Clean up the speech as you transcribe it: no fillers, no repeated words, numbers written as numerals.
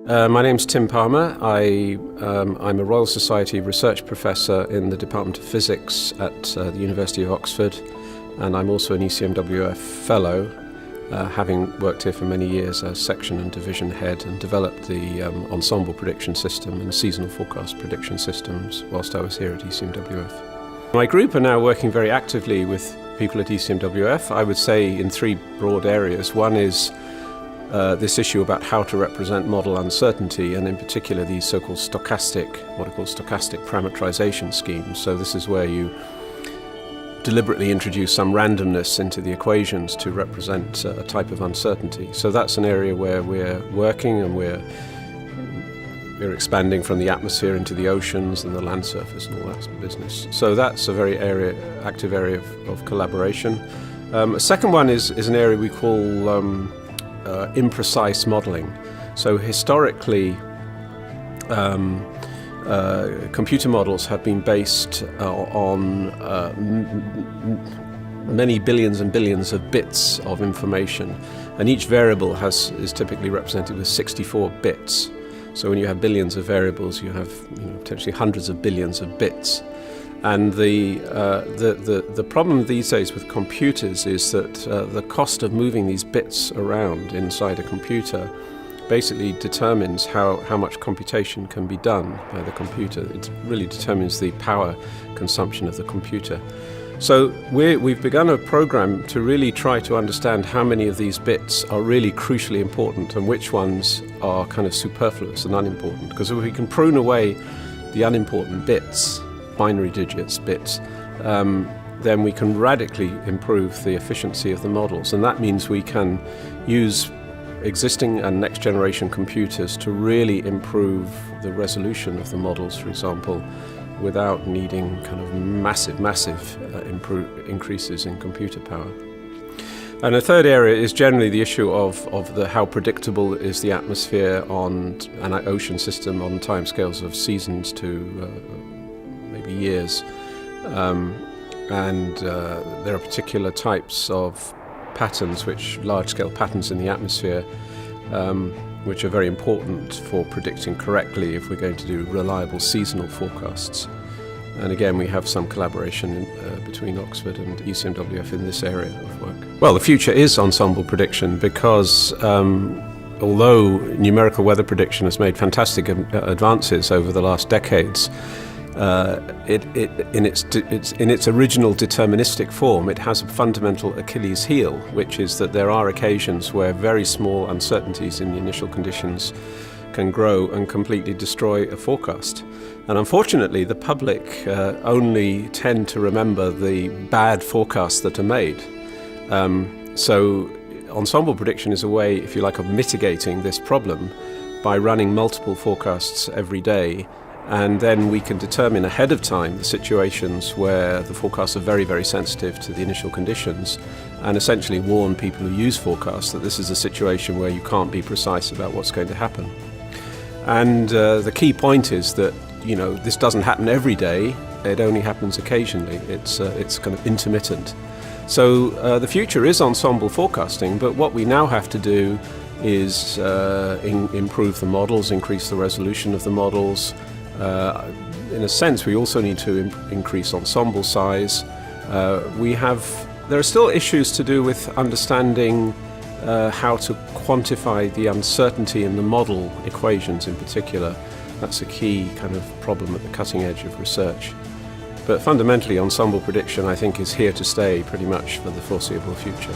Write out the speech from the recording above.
My name's Tim Palmer. I'm a Royal Society research professor in the Department of Physics at the University of Oxford, and I'm also an ECMWF fellow, having worked here for many years as section and division head and developed the Ensemble Prediction system and seasonal forecast prediction systems whilst I was here at ECMWF. My group are now working very actively with people at ECMWF, I would say in three broad areas. One is this issue about how to represent model uncertainty, and in particular these so-called stochastic, what are called stochastic parametrization schemes. So this is where you deliberately introduce some randomness into the equations to represent a type of uncertainty. So that's an area where we're working, and we're expanding from the atmosphere into the oceans and the land surface and all that business. So that's a very active area of collaboration. A second one is an area we call imprecise modeling. So historically, computer models have been based on many billions and billions of bits of information, and each variable is typically represented with 64 bits. So when you have billions of variables, you have potentially hundreds of billions of bits. And the problem these days with computers is that the cost of moving these bits around inside a computer basically determines how much computation can be done by the computer. It really determines the power consumption of the computer. So we've begun a program to really try to understand how many of these bits are really crucially important and which ones are kind of superfluous and unimportant. Because if we can prune away the unimportant bits, binary digits, bits, then we can radically improve the efficiency of the models. And that means we can use existing and next generation computers to really improve the resolution of the models, for example, without needing kind of massive increases in computer power. And a third area is generally the issue of how predictable is the atmosphere on an ocean system on timescales of seasons to maybe years. There are particular types of patterns, large-scale patterns in the atmosphere, which are very important for predicting correctly if we're going to do reliable seasonal forecasts. And again, we have some collaboration between Oxford and ECMWF in this area of work. Well, the future is ensemble prediction because although numerical weather prediction has made fantastic advances over the last decades, in its original deterministic form, it has a fundamental Achilles heel, which is that there are occasions where very small uncertainties in the initial conditions can grow and completely destroy a forecast. And unfortunately, the public only tend to remember the bad forecasts that are made. So ensemble prediction is a way, if you like, of mitigating this problem by running multiple forecasts every day. And then we can determine ahead of time the situations where the forecasts are very, very sensitive to the initial conditions, and essentially warn people who use forecasts that this is a situation where you can't be precise about what's going to happen. And the key point is that this doesn't happen every day, it only happens occasionally. It's kind of intermittent. So the future is ensemble forecasting, but what we now have to do is improve the models, increase the resolution of the models. In a sense, we also need to increase ensemble size. There are still issues to do with understanding how to quantify the uncertainty in the model equations in particular. That's a key kind of problem at the cutting edge of research. But fundamentally, ensemble prediction, I think, is here to stay pretty much for the foreseeable future.